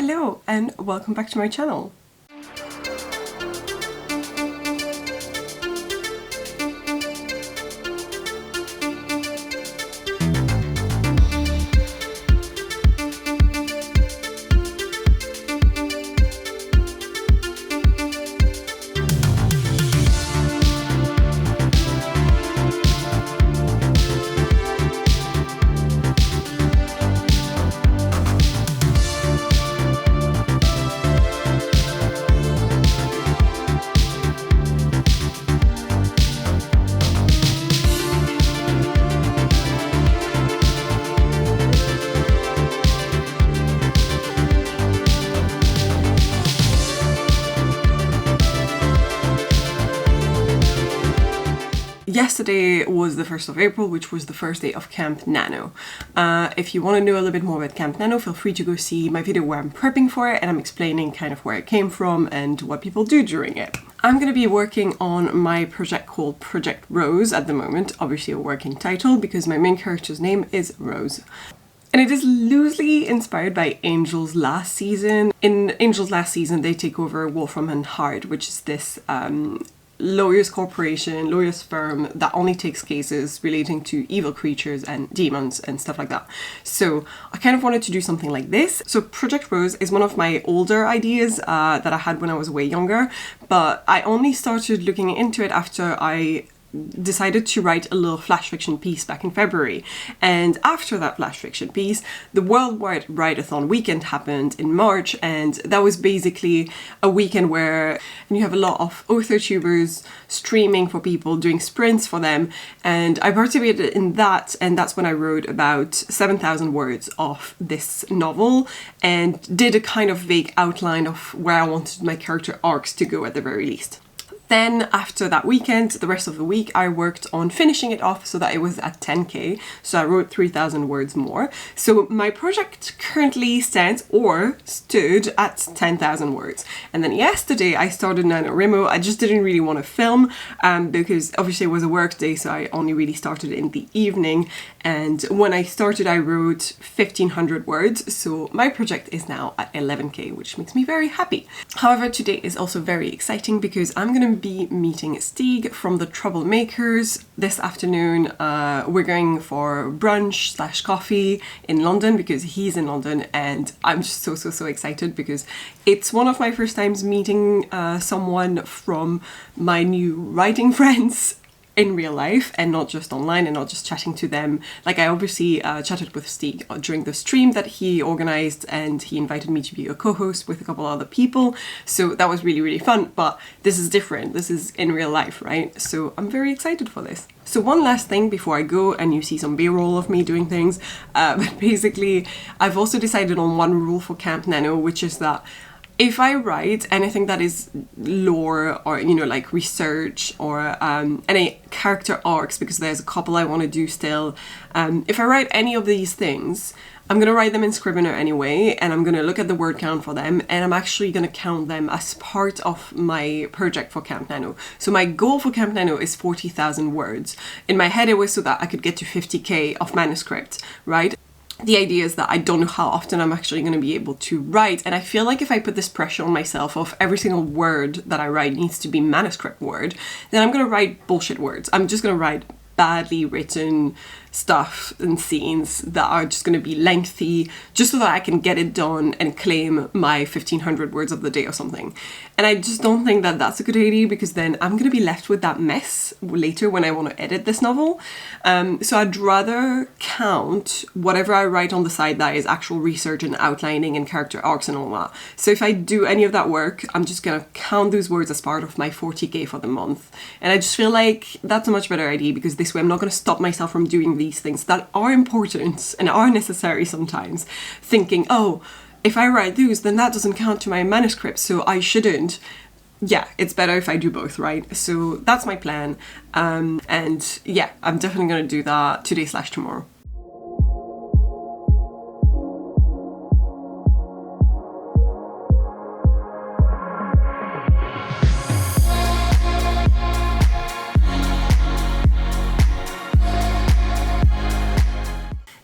Hello and welcome back to my channel. Yesterday was the 1st of April, which was the first day of Camp Nano. If you want to know a little bit more about Camp Nano, feel free to go see my video where I'm prepping for it and I'm explaining kind of where it came from and what people do during it. I'm going to be working on my project called Project Rose at the moment, obviously a working title because my main character's name is Rose. And it is loosely inspired by Angel's Last Season. In Angel's Last Season, they take over Wolfram and Hart, which is this lawyers firm that only takes cases relating to evil creatures and demons and stuff like that. So I kind of wanted to do something like this. So Project Rose is one of my older ideas that I had when I was way younger, but I only started looking into it after I decided to write a little flash fiction piece back in February. And after that flash fiction piece, the worldwide write-a-thon weekend happened in March, and that was basically a weekend where you have a lot of author tubers streaming for people, doing sprints for them, and I participated in that, and that's when I wrote about 7,000 words of this novel and did a kind of vague outline of where I wanted my character arcs to go at the very least. Then after that weekend, the rest of the week, I worked on finishing it off so that it was at 10k. So I wrote 3,000 words more. So my project currently stands or stood at 10,000 words. And then yesterday I started NanoWrimo. I just didn't really want to film because obviously it was a work day, so I only really started in the evening. And when I started, I wrote 1,500 words. So my project is now at 11k, which makes me very happy. However, today is also very exciting because I'm going to be meeting Stig from the Troublemakers this afternoon. We're going for brunch / coffee in London because he's in London, and I'm just so excited because it's one of my first times meeting someone from my new writing friends in real life and not just online and not just chatting to them. Like I obviously chatted with Stig during the stream that he organized, and he invited me to be a co-host with a couple other people, so that was really fun, but this is different. This is in real life, right? So I'm very excited for this. So one last thing before I go and you see some b-roll of me doing things, but basically I've also decided on one rule for Camp Nano, which is that if I write anything that is lore or, you know, like research or any character arcs, because there's a couple I want to do still, if I write any of these things, I'm going to write them in Scrivener anyway, and I'm going to look at the word count for them, and I'm actually going to count them as part of my project for Camp Nano. So my goal for Camp Nano is 40,000 words. In my head it was so that I could get to 50k of manuscript, right? The idea is that I don't know how often I'm actually going to be able to write, and I feel like if I put this pressure on myself of every single word that I write needs to be manuscript word, then I'm going to write bullshit words. I'm just going to write badly written stuff and scenes that are just going to be lengthy just so that I can get it done and claim my 1,500 words of the day or something. And I just don't think that that's a good idea, because then I'm going to be left with that mess later when I want to edit this novel. So I'd rather count whatever I write on the side that is actual research and outlining and character arcs and all that. So if I do any of that work, I'm just going to count those words as part of my 40k for the month. And I just feel like that's a much better idea, because this way I'm not going to stop myself from doing these things that are important and are necessary sometimes, thinking, oh, if I write those, then that doesn't count to my manuscript, so I shouldn't. Yeah, it's better if I do both, right? So that's my plan. And yeah, I'm definitely going to do that today / tomorrow.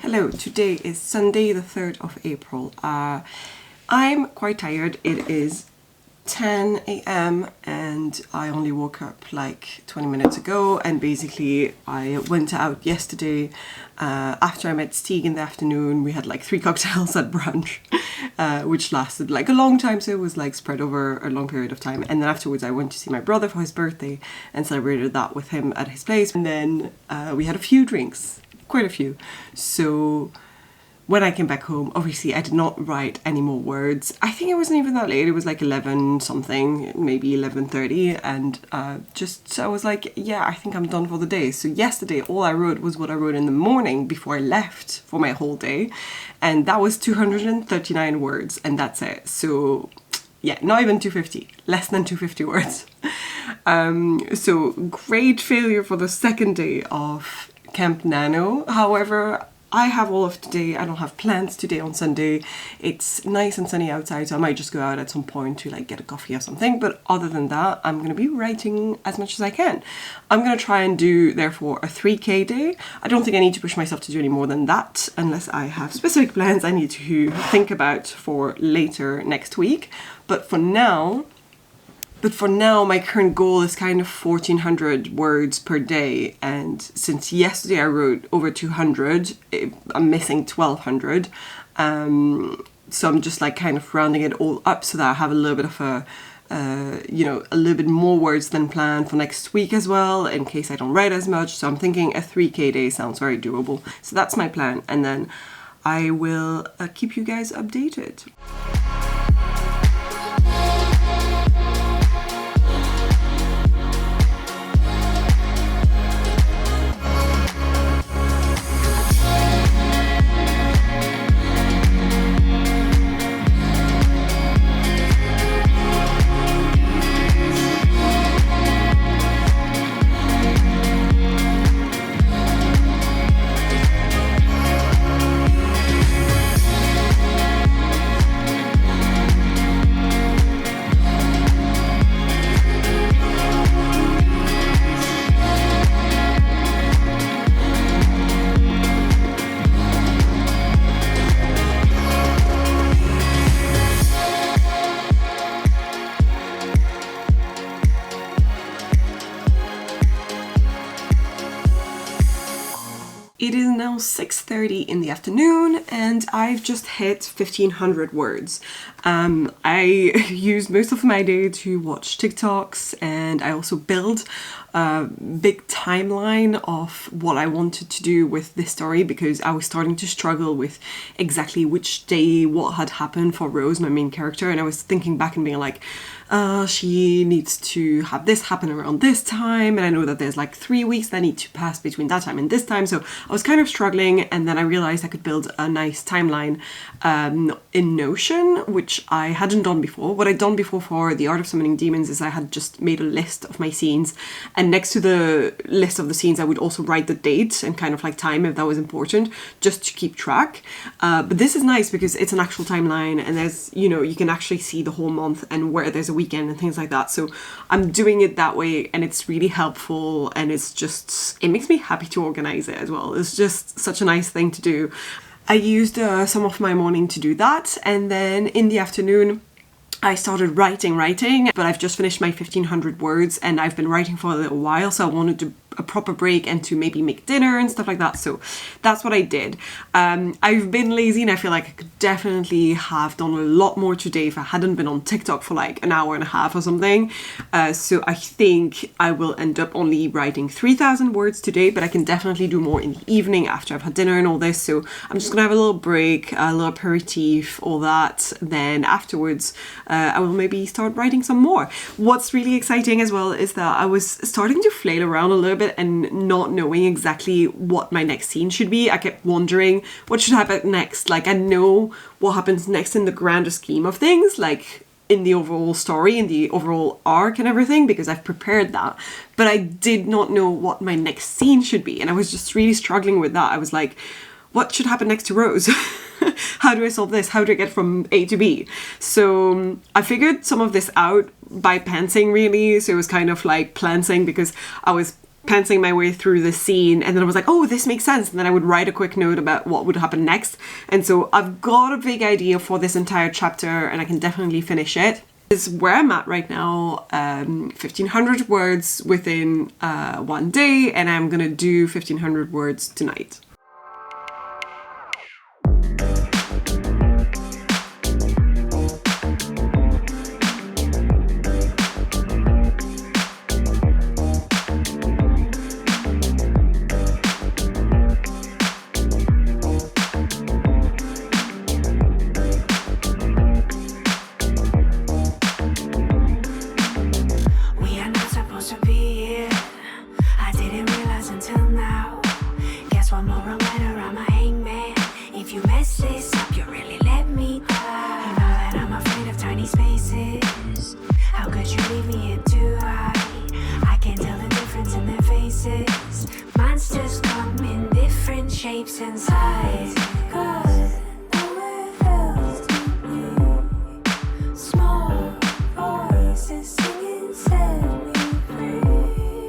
Hello, today is Sunday the 3rd of April. I'm quite tired. It is 10 a.m. and I only woke up like 20 minutes ago, and basically I went out yesterday after I met Stig in the afternoon. We had like 3 cocktails at brunch, which lasted like a long time, so it was like spread over a long period of time. And then afterwards I went to see my brother for his birthday and celebrated that with him at his place. And then we had a few drinks, quite a few. So when I came back home, obviously I did not write any more words. I think it wasn't even that late. It was like 11 something, maybe 11:30. And I was like, yeah, I think I'm done for the day. So yesterday, all I wrote was what I wrote in the morning before I left for my whole day. And that was 239 words, and that's it. So yeah, not even 250, less than 250 words. So great failure for the second day of Camp Nano. However, I have all of today. I don't have plans today on Sunday. It's nice and sunny outside, so I might just go out at some point to like get a coffee or something. But other than that, I'm going to be writing as much as I can. I'm going to try and do, therefore, a 3K day. I don't think I need to push myself to do any more than that, unless I have specific plans I need to think about for later next week. But for now, my current goal is kind of 1,400 words per day. And since yesterday I wrote over 200, I'm missing 1,200. So I'm just like kind of rounding it all up so that I have a little bit of a little bit more words than planned for next week as well, in case I don't write as much. So I'm thinking a 3K day sounds very doable. So that's my plan. And then I will keep you guys updated. It is now 6:30 in the afternoon and I've just hit 1,500 words. I used most of my day to watch TikToks, and I also built a big timeline of what I wanted to do with this story, because I was starting to struggle with exactly which day what had happened for Rose, my main character, and I was thinking back and being like, she needs to have this happen around this time, and I know that there's like 3 weeks that need to pass between that time and this time, so I was kind of struggling. And then I realized I could build a nice timeline in Notion, which I hadn't done before. What I'd done before for The Art of Summoning Demons is I had just made a list of my scenes, and next to the list of the scenes I would also write the date and kind of like time if that was important, just to keep track. But this is nice because it's an actual timeline, and there's, you can actually see the whole month and where there's a weekend and things like that. So I'm doing it that way, and it's really helpful, and it makes me happy to organize it as well. It's just such a nice thing to do. I used some of my morning to do that, and then in the afternoon I started writing, but I've just finished my 1,500 words, and I've been writing for a little while, so I wanted to a proper break and to maybe make dinner and stuff like that. So that's what I did. I've been lazy, and I feel like I could definitely have done a lot more today if I hadn't been on TikTok for like an hour and a half or something. So I think I will end up only writing 3,000 words today, but I can definitely do more in the evening after I've had dinner and all this. So I'm just gonna have a little break, a little aperitif, all that. Then afterwards, I will maybe start writing some more. What's really exciting as well is that I was starting to flail around a little bit and not knowing exactly what my next scene should be. I kept wondering what should happen next. Like, I know what happens next in the grander scheme of things, like in the overall story, in the overall arc and everything, because I've prepared that, but I did not know what my next scene should be, and I was just really struggling with that. I was like, what should happen next to Rose? How do I solve this? How do I get from A to B? So I figured some of this out by pantsing, really. So it was kind of like planting, because I was penciling my way through the scene, and then I was like, oh, this makes sense, and then I would write a quick note about what would happen next. And so I've got a big idea for this entire chapter, and I can definitely finish it. This is where I'm at right now, 1,500 words within 1 day, and I'm gonna do 1,500 words tonight. Monsters come in different shapes and sizes. Small voices singing, set me free.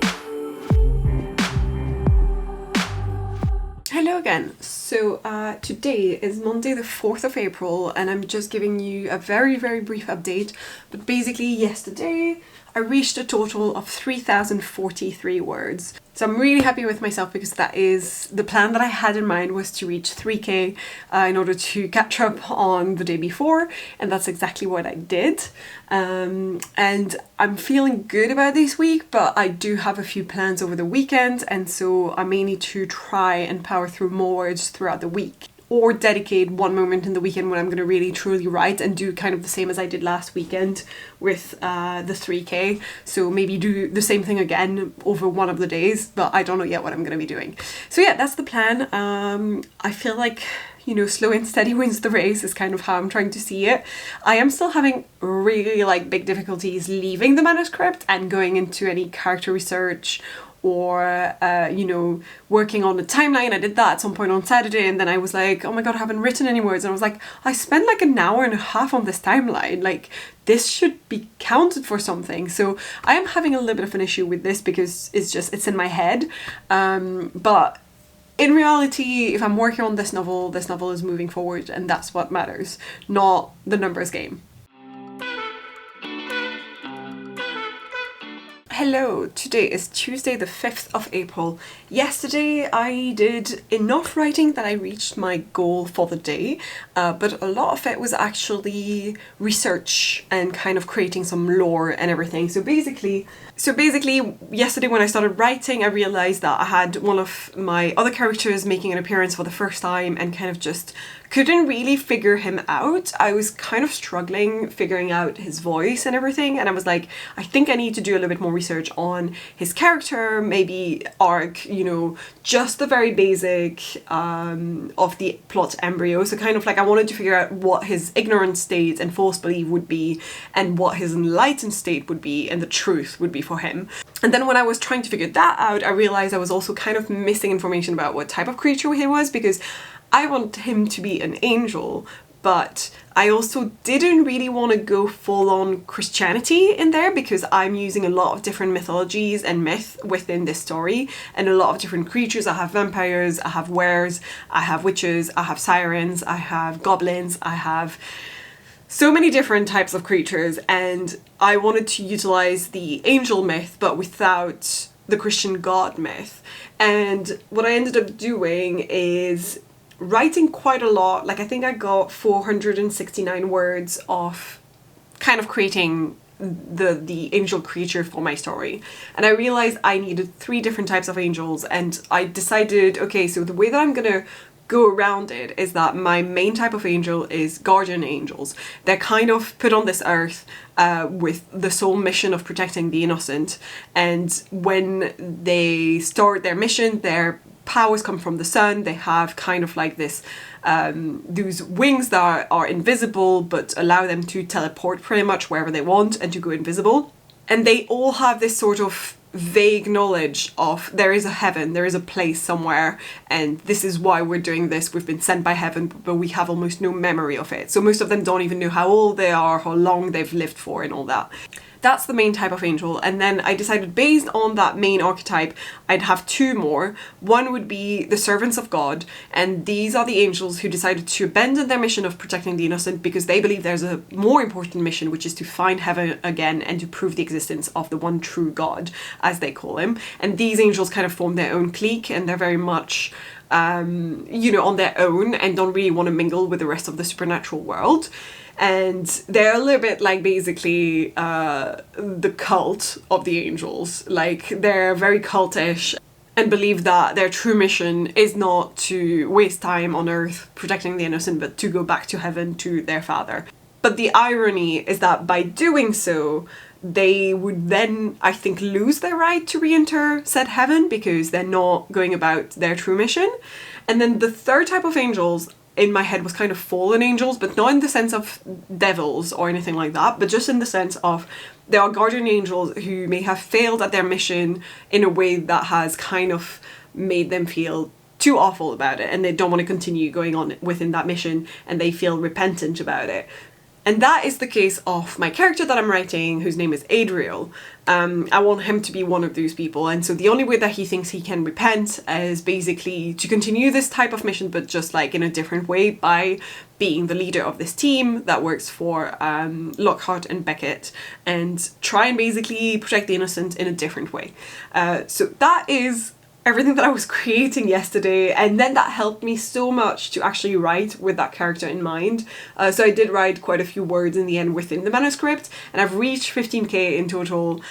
Hello again. So today is Monday the 4th of April, and I'm just giving you a very brief update. But basically yesterday I reached a total of 3,043 words. So I'm really happy with myself because that is the plan that I had in mind, was to reach 3k in order to catch up on the day before, and that's exactly what I did. And I'm feeling good about this week, but I do have a few plans over the weekend, and so I may need to try and power through more words throughout the week, or dedicate one moment in the weekend when I'm going to really truly write and do kind of the same as I did last weekend with the 3k. So maybe do the same thing again over one of the days, but I don't know yet what I'm going to be doing. So yeah, that's the plan. I feel like, you know, slow and steady wins the race is kind of how I'm trying to see it. I am still having really big difficulties leaving the manuscript and going into any character research or, you know, working on the timeline. I did that at some point on Saturday, and then I was like, oh my god, I haven't written any words. And I was like, I spent like an hour and a half on this timeline. Like, this should be counted for something. So I am having a little bit of an issue with this because it's in my head. But in reality, if I'm working on this novel is moving forward, and that's what matters, not the numbers game. Hello, today is Tuesday the 5th of April. Yesterday I did enough writing that I reached my goal for the day, but a lot of it was actually research and kind of creating some lore and everything. So basically, yesterday when I started writing, I realized that I had one of my other characters making an appearance for the first time and kind of just couldn't really figure him out. I was kind of struggling figuring out his voice and everything, and I was like, I think I need to do a little bit more research on his character, maybe arc, you know, just the very basic of the plot embryo. So kind of like I wanted to figure out what his ignorant state and false belief would be, and what his enlightened state would be, and the truth would be for him. And then when I was trying to figure that out, I realized I was also kind of missing information about what type of creature he was, because I want him to be an angel, but I also didn't really want to go full-on Christianity in there, because I'm using a lot of different mythologies and myth within this story, and a lot of different creatures. I have vampires, I have wares, I have witches, I have sirens, I have goblins, I have so many different types of creatures, and I wanted to utilize the angel myth but without the Christian God myth. And what I ended up doing is writing quite a lot. Like, I think I got 469 words of kind of creating the angel creature for my story, and I realized I needed 3 different types of angels, and I decided, okay, so the way that I'm gonna go around it is that my main type of angel is guardian angels. They're kind of put on this earth with the sole mission of protecting the innocent, and when they start their mission, their powers come from the sun. They have kind of like this those wings that are invisible but allow them to teleport pretty much wherever they want and to go invisible. And they all have this sort of vague knowledge of there is a heaven, there is a place somewhere, and this is why we're doing this. We've been sent by heaven, but we have almost no memory of it. So most of them don't even know how old they are, how long they've lived for, and all that. That's the main type of angel. And then I decided based on that main archetype, I'd have two more. One would be the servants of God, and these are the angels who decided to abandon their mission of protecting the innocent because they believe there's a more important mission, which is to find heaven again and to prove the existence of the one true God, as they call him. And these angels kind of form their own clique, and they're very much you know, on their own and don't really want to mingle with the rest of the supernatural world. And they're a little bit like basically the cult of the angels. Like, they're very cultish and believe that their true mission is not to waste time on earth protecting the innocent, but to go back to heaven to their father. But the irony is that by doing so, they would then, I think, lose their right to re-enter said heaven because they're not going about their true mission. And then the third type of angels in my head was kind of fallen angels, but not in the sense of devils or anything like that, but just in the sense of there are guardian angels who may have failed at their mission in a way that has kind of made them feel too awful about it, and they don't want to continue going on within that mission, and they feel repentant about it. And that is the case of my character that I'm writing, whose name is Adriel. I want him to be one of those people, and so the only way that he thinks he can repent is basically to continue this type of mission, but just like in a different way, by being the leader of this team that works for Lockhart and Beckett, and try and basically protect the innocent in a different way. So that is everything that I was creating yesterday, and then that helped me so much to actually write with that character in mind. So I did write quite a few words in the end within the manuscript, and I've reached 15k in total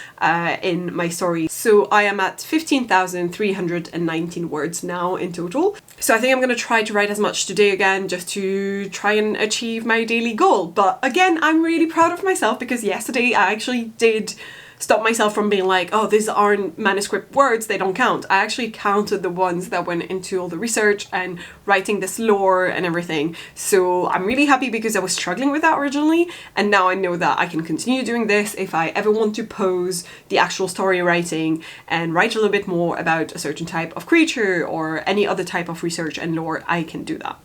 in my story. So I am at 15,319 words now in total. So I think I'm going to try to write as much today again, just to try and achieve my daily goal. But again, I'm really proud of myself because yesterday I actually did stop myself from being like, oh, these aren't manuscript words, they don't count. I actually counted the ones that went into all the research and writing this lore and everything. So I'm really happy because I was struggling with that originally, and now I know that I can continue doing this if I ever want to pose the actual story writing and write a little bit more about a certain type of creature or any other type of research and lore. I can do that.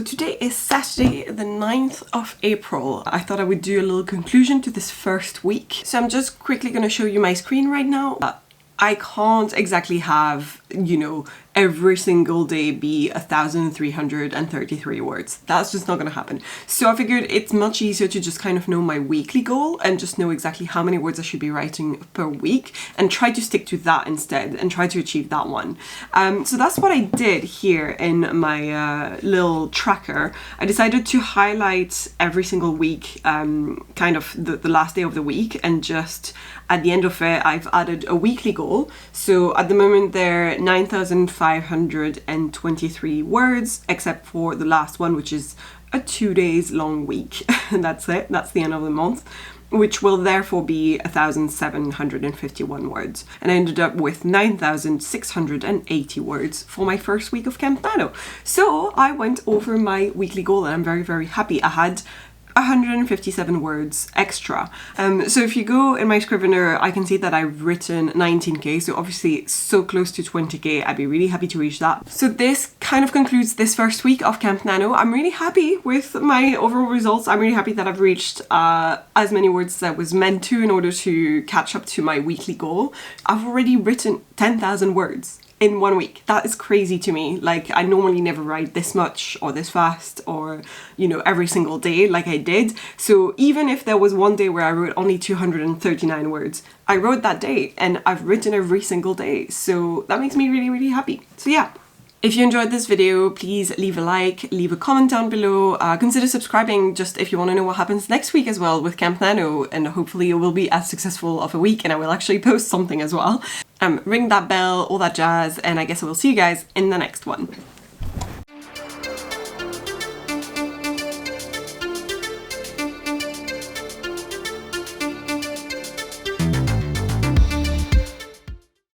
Today is Saturday, the 9th of April. I thought I would do a little conclusion to this first week. So I'm just quickly going to show you my screen right now. I can't exactly have, you know, every single day be 1,333 words. That's just not gonna happen. So I figured it's much easier to just kind of know my weekly goal and just know exactly how many words I should be writing per week and try to stick to that instead and try to achieve that one. So that's what I did here in my little tracker. I decided to highlight every single week, kind of the last day of the week, and just at the end of it, I've added a weekly goal. So at the moment they're 9,523 words, except for the last one, which is a 2 days long week. And that's it. That's the end of the month, which will therefore be 1,751 words. And I ended up with 9,680 words for my first week of Camp Nano. So I went over my weekly goal and I'm very, very happy. I had 157 words extra. So if you go in my Scrivener, I can see that I've written 19k, so obviously so close to 20k. I'd be really happy to reach that. So this kind of concludes this first week of Camp Nano. I'm really happy with my overall results. I'm really happy that I've reached as many words as I was meant to in order to catch up to my weekly goal. I've already written 10,000 words in 1 week. That is crazy to me. Like, I normally never write this much or this fast or, you know, every single day like I did. So even if there was one day where I wrote only 239 words, I wrote that day and I've written every single day. So that makes me really, really happy. So yeah. If you enjoyed this video, please leave a like, leave a comment down below, consider subscribing just if you want to know what happens next week as well with Camp Nano, and hopefully it will be as successful of a week and I will actually post something as well. ring that bell, all that jazz, and I guess I will see you guys in the next one.